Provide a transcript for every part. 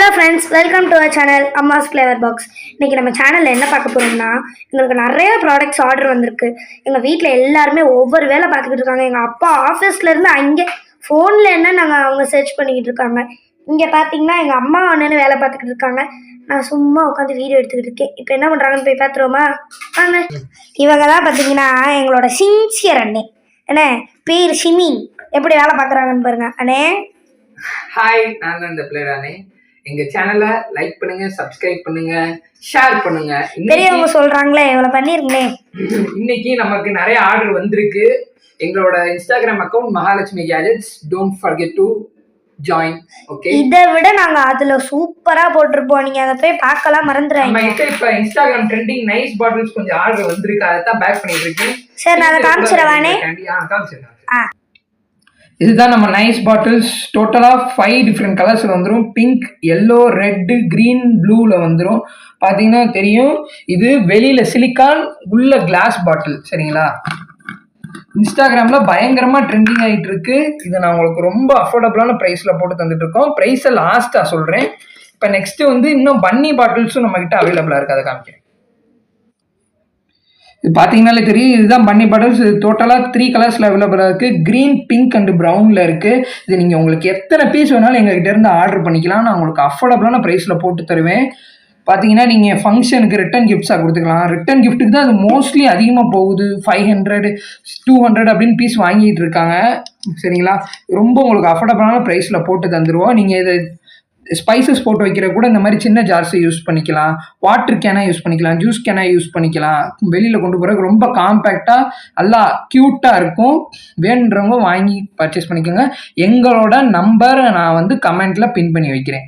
Hello friends, welcome to our channel Amma's Flavour Box. இன்றைக்கி நம்ம சேனலில் என்ன பார்க்க போகிறோம்னா, எங்களுக்கு நிறைய ப்ராடக்ட்ஸ் ஆர்டர் வந்திருக்கு. எங்கள் வீட்டில் எல்லாருமே ஒவ்வொரு வேலை பார்த்துக்கிட்டு இருக்காங்க. எங்கள் அப்பா ஆஃபீஸ்லேருந்து அங்கே ஃபோனில் என்ன அவங்க சர்ச் பண்ணிக்கிட்டு இருக்காங்க. இங்கே பார்த்தீங்கன்னா எங்கள் அம்மா அண்ணனு வேலை பார்த்துக்கிட்டு இருக்காங்க. நான் சும்மா உட்காந்து வீடியோ எடுத்துக்கிட்டு இருக்கேன். இப்போ என்ன பண்ணுறாங்கன்னு போய் பார்த்துருவோமா வாங்க. இவங்க தான் பார்த்தீங்கன்னா எங்களோட சின்சியர் அண்ணே. அண்ணே பேர் ஷிமின். எப்படி வேலை பார்க்குறாங்கன்னு பாருங்க அண்ணே. ஹாய், நான் தான் இந்த பிளேயர் அண்ணே. எங்க சேனலை லைக் பண்ணுங்க, சப்ஸ்கிரைப் பண்ணுங்க, ஷேர் பண்ணுங்க. பெரியவங்க சொல்றாங்களே இவ்வளவு பண்ணிருங்களே. இன்னைக்கு நமக்கு நிறைய ஆர்டர் வந்திருக்கு. எங்களோட Instagram account Mahalakshmi gadgets. Don't forget to join. Okay, இதை விட நாங்க அதுல சூப்பரா போட்டிருப்போம். நீங்க அதை போய் பார்க்கலாம் மறந்துடாதீங்க. நம்ம இப்ப இன்ஸ்டாகிராம் ட்ரெண்டிங் நைஸ் பாட்டில்ஸ் கொஞ்சம் ஆர்டர் வந்திருக்கு. அதை தான் பேக் பண்ணிட்டு இருக்கேன். சரி, நான் அதை காமிச்சிடவானே. காமிச்சிருக்கேன். இதுதான் நம்ம நைஸ் பாட்டில்ஸ். டோட்டலாக 5 டிஃப்ரெண்ட் கலர்ஸில் வந்துடும். பிங்க், எல்லோ, ரெட்டு, க்ரீன், ப்ளூவில் வந்துடும். பார்த்தீங்கன்னா தெரியும், இது வெளியில் சிலிக்கான், உள்ள கிளாஸ் பாட்டில். சரிங்களா? இன்ஸ்டாகிராமில் பயங்கரமாக ட்ரெண்டிங் ஆகிட்டு இருக்கு. இதை நான் உங்களுக்கு ரொம்ப அஃபோர்டபுளான ப்ரைஸில் போட்டு தந்துட்டு இருக்கோம். ப்ரைஸை லாஸ்ட்டாக சொல்கிறேன். இப்போ நெக்ஸ்ட்டு வந்து இன்னும் பன்னி பாட்டில்ஸும் நம்மக்கிட்ட அவைலபிளாக இருக்குது. அதை காமிக்கிறேன். இது பார்த்தீங்கன்னாலே தெரியும், இதுதான் பன்னி பாட்டில்ஸ். இது டோட்டலாக 3 கலர்ஸில் அவைலபிளாக இருக்குது. க்ரீன், பிங்க் அண்ட் ப்ரௌனில் இருக்குது. இது நீங்கள் உங்களுக்கு எத்தனை பீஸ் வேணாலும் எங்ககிட்ட இருந்து ஆர்டர் பண்ணிக்கலாம். நான் உங்களுக்கு அஃபோர்டபுளான ப்ரைஸில் போட்டு தருவேன். பார்த்தீங்கன்னா நீங்கள் ஃபங்க்ஷனுக்கு ரிட்டன் கிஃப்ட்ஸாக கொடுத்துக்கலாம். ரிட்டன் கிஃப்ட்டுக்கு தான் அது மோஸ்ட்லி அதிகமாக போகுது. 500, 200 அப்படின்னு பீஸ் வாங்கிட்டு இருக்காங்க. சரிங்களா? ரொம்ப உங்களுக்கு அஃபோர்டபுளான ப்ரைஸில் போட்டு தந்துடுவோம். நீங்கள் இதை ஸ்பைசஸ் போட்டு வைக்கிற கூட இந்த மாதிரி சின்ன ஜார்ஸை யூஸ் பண்ணிக்கலாம். வாட்டர் கேனாக யூஸ் பண்ணிக்கலாம், ஜூஸ் கேனாக யூஸ் பண்ணிக்கலாம். வெளியில் கொண்டு போகிறதுக்கு ரொம்ப காம்பேக்டாக நல்லா க்யூட்டாக இருக்கும். வேணுன்றவங்க வாங்கி பர்ச்சேஸ் பண்ணிக்கோங்க. எங்களோட நம்பரை நான் வந்து கமெண்ட்டில் பின் பண்ணி வைக்கிறேன்.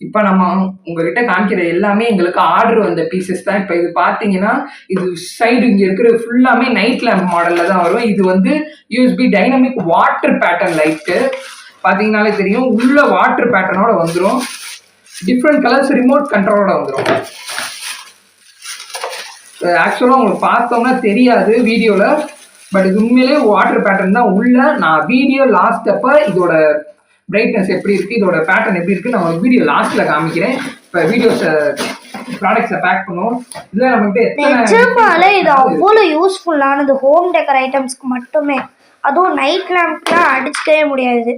இப்போ நம்ம உங்ககிட்ட காமிக்கிற எல்லாமே எங்களுக்கு ஆர்டர் வந்த பீசஸ் தான். இப்போ இது பார்த்தீங்கன்னா, இது சைடு இங்கே இருக்கிற ஃபுல்லாமே நைட் லேம்ப் மாடலில் தான் வரும். இது வந்து USB dynamic water pattern light. பார்த்தீங்கன்னாலே தெரியும், உள்ள வாட்டர் பேட்டர்னோட வந்துடும். டிஃப்ரெண்ட் கலர்ஸ் ரிமோட் கண்ட்ரோலோட வந்துடும். ஆக்சுவலாக உங்களுக்கு பார்த்தோம்னா தெரியாது வீடியோவில், பட் இது உண்மையிலே வாட்டர் பேட்டர்ன் தான் உள்ள. நான் வீடியோ லாஸ்ட் அப்போ இதோட பிரைட்னஸ் எப்படி இருக்குது, இதோட பேட்டர்ன் எப்படி இருக்குது நான் வீடியோ லாஸ்ட்டில் காமிக்கிறேன். இப்போ வீடியோஸை ப்ராடக்ட்ஸை பேக் பண்ணுவோம். இதில் நம்மகிட்ட இது அவ்வளோ யூஸ்ஃபுல்லானது ஹோம் டெக்கர் ஐட்டம்ஸ்க்கு மட்டுமே. அதுவும் நைட் லேம்ப்லாம் அடிச்சுக்கவே முடியாது.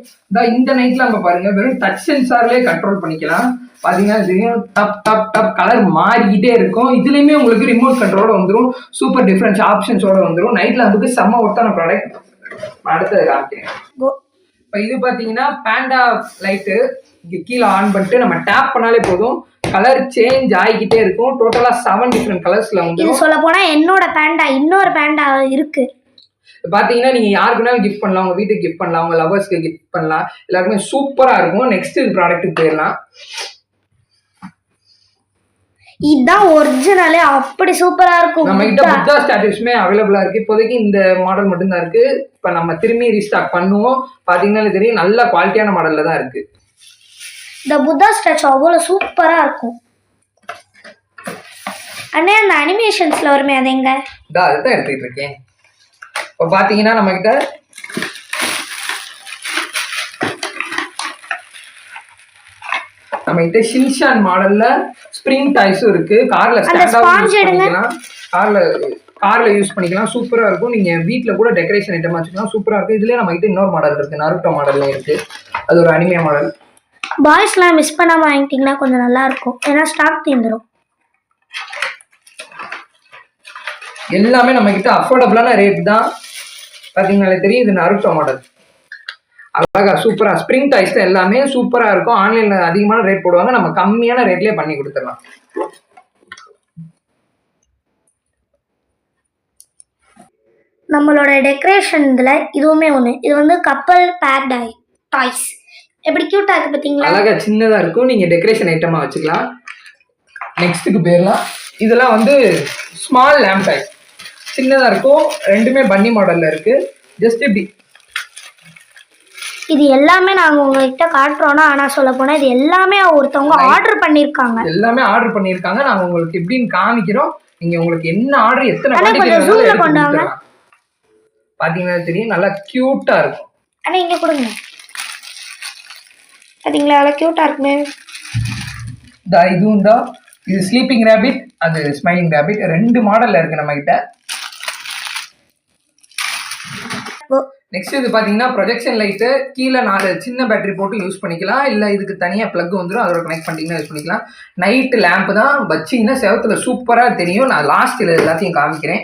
இந்த நைட் லேம்ப் பாருங்க, வெறும் டச் சென்சார்லேயே கண்ட்ரோல் பண்ணிக்கலாம். பார்த்தீங்கன்னா டப் டப் டப் கலர் மாறிக்கிட்டே இருக்கும். இதுலேயுமே உங்களுக்கு ரிமோட் கண்ட்ரோலோட வந்துடும். சூப்பர் டிஃப்ரெண்ட் ஆப்ஷன்ஸோட வந்துடும். நைட் லேம்புக்கு செம்ம ஒர்த்தான ப்ராடக்ட். அடுத்தது காமிக்கிறேன். இப்போ இது பார்த்தீங்கன்னா பேண்டா லைட்டு. இங்கே கீழே ஆன் பண்ணிட்டு நம்ம டேப் பண்ணாலே போதும், கலர் சேஞ்ச் ஆகிக்கிட்டே இருக்கும். டோட்டலாக 7 டிஃப்ரெண்ட் கலர்ஸில் வந்து. சொல்ல போனால் என்னோட பேண்டா இன்னொரு பேண்டா இருக்குது. பார்த்தீங்கன்னா நீங்கள் யாருக்குனாலும் கிஃப்ட் பண்ணலாம், உங்கள் வீட்டுக்கு கிஃப்ட் பண்ணலாம், உங்கள் லவர்ஸ்க்கு கிஃப்ட் பண்ணலாம். எல்லாருக்குமே சூப்பராக இருக்கும். நெக்ஸ்ட் இது ப்ராடக்ட்டுக்கு போயிடலாம். இதுதான் ஒரிஜினலே, அப்படி சூப்பராக இருக்கும். நம்ம கிட்ட புத்தா ஸ்டாச்சுஸ்மே அவைலபிளாக இருக்குது. இப்போதைக்கு இந்த மாடல் மட்டும்தான் இருக்குது. இப்போ நம்ம திரும்பி ரீஸ்டாக் பண்ணுவோம். பார்த்தீங்கன்னா தெரியும், நல்ல குவாலிட்டியான மாடலில் தான் இருக்குது. இந்த புத்தா ஸ்டாச்சு அவ்வளோ சூப்பராக இருக்கும். அண்ணே அந்த அனிமேஷன்ஸில் வருமே, அது எங்க? அதுதான் எடுத்துக்கிட்டு இருக்கேன். இப்போ பார்த்தீங்கன்னா நம்மகிட்ட ஷின்ஷான் மாடல்ல ஸ்ப்ரிங் டாய்ஸும் இருக்கு. கார்ல கார்ல யூஸ் பண்ணிக்கலாம். சூப்பரா இருக்கும். நீங்க வீட்ல கூட டெக்கரேஷன் ஐட்டமா வச்சுக்கலாம். சூப்பரா இருக்கு. இதுலயே நம்மகிட்ட இன்னொரு மாடல் இருக்கு, நருட்டோ மாடல்ல இருக்கு. அது ஒரு அனிமே மாடல். பாய்ஸ்லாம் மிஸ் பண்ணாம வாங்கிட்டீங்கன்னா கொஞ்சம் நல்லா இருக்கும், ஏன்னா ஸ்டாக் தீந்துரும். எல்லாமே நம்ம கிட்ட அஃபோர்டபுளான ரேட் தான். பார்த்தீங்கன்னாலே தெரியும், இது நருட்டோ மாடல். அழகா சூப்பரா ஸ்ப்ரிங் டாய்ஸ் தான் எல்லாமே சூப்பரா இருக்கும். ஆன்லைன்ல அதிகமான ரேட் போடுவாங்க, நம்ம கம்மியான ரேட்லயே பண்ணி கொடுத்துடலாம். நம்மளோட டெக்கரேஷன்ல இதுவுமே ஒன்று. இது வந்து கப்பல் பேர் டாய்ஸ். எப்படி கியூட்டா இருக்கு பார்த்தீங்களா? அழகா சின்னதா இருக்கும். நீங்க டெக்கரேஷன் ஐட்டமா வச்சுக்கலாம். நெக்ஸ்ட்டுக்கு போயிடலாம். இதெல்லாம் வந்து ஸ்மால் லேம்ப் டாய்ஸ். சின்னதாக இருக்கும். ரெண்டுமே பன்னி மாடலில் இருக்குது. ஜஸ்ட் இப்படி இது எல்லாமே நாங்கள் உங்ககிட்ட காட்டுறோன்னா, ஆனால் சொல்ல போனால் இது எல்லாமே ஒருத்தவங்க ஆர்டர் பண்ணியிருக்காங்க. நாங்கள் உங்களுக்கு எப்படின்னு காமிக்கிறோம். நீங்கள் உங்களுக்கு என்ன ஆர்டர் எத்தனை கொண்டாங்க பார்த்தீங்கன்னா தெரியும், நல்லா க்யூட்டாக இருக்கும். ஆனால் இங்கே கொடுங்க. பார்த்தீங்களா அவ்வளோ க்யூட்டாக இருக்குமே. இதுவும் தான், இது ஸ்லீப்பிங் ரேபிட், அது ஸ்மைலிங் ரேபிட். 2 மாடலில் இருக்குது நம்மக்கிட்ட. நெக்ஸ்ட் இது பார்த்தீங்கன்னா ப்ரொஜெக்ஷன் லைட்டு. கீழே 4 சின்ன பேட்டரி போட்டு யூஸ் பண்ணிக்கலாம், இல்லை இதுக்கு தனியாக ப்ளக் வந்துடும், அதோட கனெக்ட் பண்ணிங்கன்னா யூஸ் பண்ணிக்கலாம். நைட்டு லேம்ப் தான், வச்சிங்கன்னா செவத்தில் சூப்பராக தெரியும். நான் லாஸ்ட்டில் எல்லாத்தையும் காமிக்கிறேன்.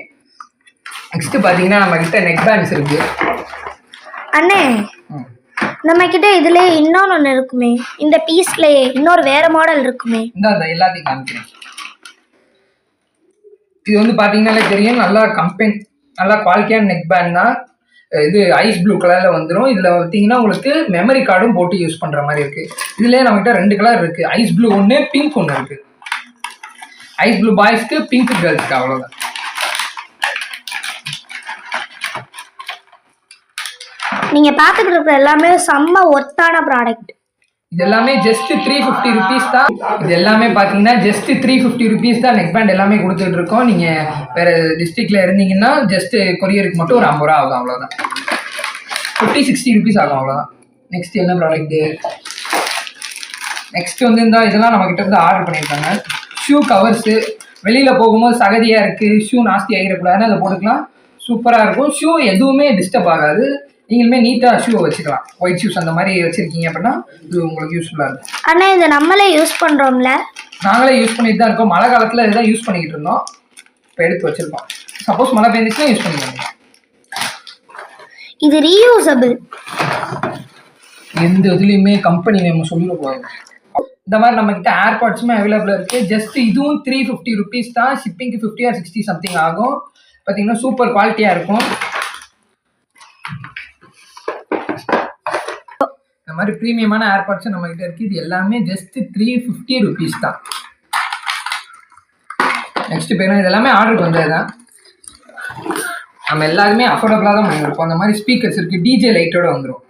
நெக்ஸ்ட் பார்த்தீங்கன்னா நம்மக்கிட்ட நெக் பேண்ட்ஸ் இருக்குது. அண்ணே நம்மக்கிட்ட இதுல இன்னொன்று இருக்குமே, இந்த பீஸ்லேயே இன்னொரு வேற மாடல் இருக்குமே. இந்த எல்லாத்தையும் காமிக்கிறேன். இது வந்து பார்த்தீங்கன்னாலே தெரியும், நல்லா நல்லா குவாலிட்டியான நெக் பேண்ட் தான். இது ஐஸ் ப்ளூ கலரில் வந்துடும். இதில் பார்த்தீங்கன்னா உங்களுக்கு மெமரி கார்டும் போட்டு யூஸ் பண்ணுற மாதிரி இருக்குது. இதுலேயே நம்மகிட்ட 2 கலர் இருக்குது, ஐஸ் ப்ளூ ஒன்று, பிங்க் ஒன்று இருக்குது. ஐஸ் ப்ளூ பாய்ஸ்க்கு, பிங்க் கேர்ள்ஸ்க்கு, அவ்வளோதான். நீங்கள் பார்த்துக்கிட்டு இருக்கிற எல்லாமே செம்ம ஒர்த்தான ப்ராடக்ட். இது எல்லாமே ஜஸ்ட் 350 ருபீஸ் தான். இது எல்லாமே பார்த்தீங்கன்னா ஜஸ்ட் 350 ருபீஸ் தான் நெக் பேண்ட் எல்லாமே கொடுத்துட்டு இருக்கோம். நீங்கள் வேறு டிஸ்ட்ரிக்டில் இருந்தீங்கன்னா ஜஸ்ட் கொரியருக்கு மட்டும் ஒரு 50 ரூபா ஆகும், அவ்வளோதான். 50-60 ருபீஸ் ஆகும், அவ்வளோதான். நெக்ஸ்ட் என்ன ப்ராடக்ட்டு? நெக்ஸ்ட் வந்து இதெல்லாம் நம்மக்கிட்ட வந்து ஆர்டர் பண்ணியிருக்காங்க. Shoe covers. வெளியில் போகும்போது சகதியாக இருக்குது, ஷூ நாஸ்தி ஆகிடக்கூடாதுன்னு அதை போட்டுக்கலாம், சூப்பராக இருக்கும். ஷூ எதுவுமே டிஸ்டர்ப் ஆகாது, நீங்களுமே நீட்டாக ஷூவை வச்சுக்கலாம். ஒயிட் ஷூஸ் அந்த மாதிரி வச்சுருக்கீங்க அப்படின்னா இது உங்களுக்கு யூஸ்ஃபுல்லாக இருக்கும். ஆனால் இதை நம்மளே யூஸ் பண்ணுறோம்ல? நாங்களே யூஸ் பண்ணிட்டு தான் இருக்கோம். மழை காலத்தில் இதுதான் யூஸ் பண்ணிக்கிட்டு இருந்தோம், இப்போ எடுத்து வச்சுருக்கோம். சப்போஸ் மழை பெஞ்சிச்சுன்னா யூஸ் பண்ணிக்கலாம். இது ரீயூசபிள், எந்த இதுலேயுமே கம்பெனி நேம் சொல்லிடக்கூடாது. இந்த மாதிரி நம்மக்கிட்ட ஏர்பாட்ஸுமே அவைலபிளாக இருக்குது. ஜஸ்ட் இதுவும் 350 ருபீஸ் தான். ஷிப்பிங்க்கு 50 or 60 சம்திங் ஆகும். பார்த்தீங்கன்னா சூப்பர் குவாலிட்டியாக இருக்கும். இந்த மாதிரி ப்ரீமியமான ஏர்பாட்ஸும் நம்மகிட்ட இருக்குது. இது எல்லாமே ஜஸ்ட் 350 ருபீஸ் தான். நெக்ஸ்ட் பேரும் இது எல்லாமே ஆர்டருக்கு வந்தது தான். நம்ம எல்லாருமே அஃபோர்டபுளாக தான் பண்ணியிருப்போம். அந்த மாதிரி ஸ்பீக்கர்ஸ் இருக்குது, டிஜே லைட்டோட வந்துடும்.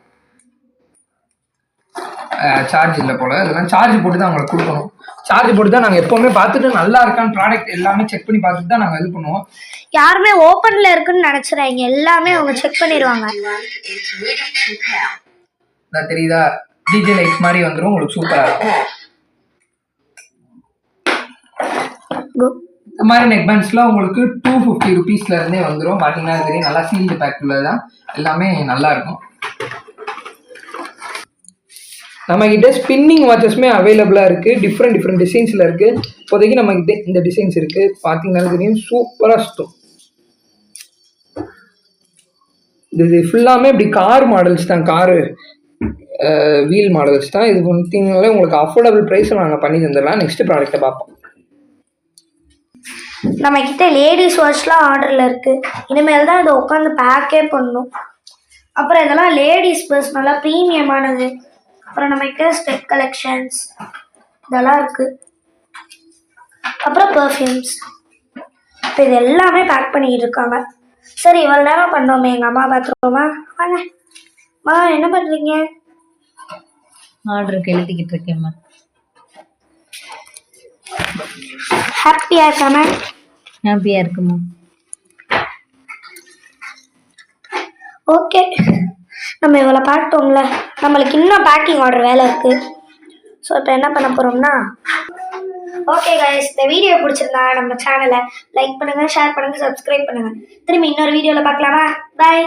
சார்ஜ் இல்லை போல், இதெல்லாம் சார்ஜ் போட்டு தான் அவங்களுக்கு கொடுக்கணும். சார்ஜ் போட்டு தான் நாங்கள் எப்போவுமே பார்த்துட்டு நல்லா இருக்கான்னு ப்ராடக்ட் எல்லாமே செக் பண்ணி பார்த்துட்டு தான் நாங்கள் இது பண்ணுவோம். யாருமே ஓப்பனில் இருக்குன்னு நினச்சிடாங்க, எல்லாமே அவங்க செக் பண்ணிடுவாங்க. தெரியுதா, டிஜே லைட் மாதிரி வந்துடும், உங்களுக்கு சூப்பராக இருக்கும். இந்த மாதிரி நெக் பேண்ட்ஸ்லாம் உங்களுக்கு 250 ருபீஸ்லேருந்தே வந்துடும். பார்த்தீங்கன்னா தெரியும், நல்லா சீல்டு பேக் உள்ளது தான், எல்லாமே நல்லா இருக்கும். நம்மக்கிட்ட ஸ்பின்னிங் வாட்சஸ்மே அவைலபிளாக இருக்குது, டிஃப்ரெண்ட் டிசைன்ஸில் இருக்குது. இப்போதைக்கு நம்மக்கிட்ட இந்த டிசைன்ஸ் இருக்குது, பார்த்தீங்கன்னா தெரியும், சூப்பராக சுற்றும். இது ஃபுல்லாமே இப்படி கார் மாடல்ஸ் தான், காரு வீல் மாடல்ஸ் தான். இது பார்த்தீங்கன்னாலே உங்களுக்கு அஃபோர்டபுள் ப்ரைஸில் நாங்கள் பண்ணி தந்துடலாம். நெக்ஸ்ட் ப்ராடக்ட்டை பார்ப்போம். நம்மக்கிட்ட லேடிஸ் வாட்ச்லாம் ஆர்டரில் இருக்குது. இனிமேல் தான் இதை உட்காந்து பேக்கே பண்ணணும். அப்புறம் இதெல்லாம் லேடிஸ் பர்ஸ், நல்லா ப்ரீமியமானது. அப்புறம் நம்மக்கிட்ட ஸ்டெப் கலெக்ஷன்ஸ் இதெல்லாம் இருக்குது. அப்புறம் பர்ஃப்யூம்ஸ். இப்போ இது எல்லாமே பேக் பண்ணிக்கிட்டு இருக்காங்க. சரி, இவ்வளோ நேரம் பண்ணோமே, எங்கள் அம்மா பார்த்துருவோமா? வாங்க மா, என்ன பண்ணுறீங்க? ஆர்டருக்கு எழுதிக்கிட்டு இருக்கேம்மா. ஹாப்பியாக இருக்காம? ஹாப்பியாக இருக்குமா. ஓகே, நம்ம இவ்வளோ பார்த்தோம்ல, நம்மளுக்கு இன்னும் பேக்கிங் ஆர்டர் வேலை இருக்குது. ஸோ இப்போ என்ன பண்ண போகிறோம்னா, ஓகே கைஸ், இந்த வீடியோ பிடிச்சிருந்தா நம்ம சேனலை லைக் பண்ணுங்கள், ஷேர் பண்ணுங்கள், சப்ஸ்கிரைப் பண்ணுங்கள். திரும்பி இன்னொரு வீடியோவில் பார்க்கலாமா? பாய்.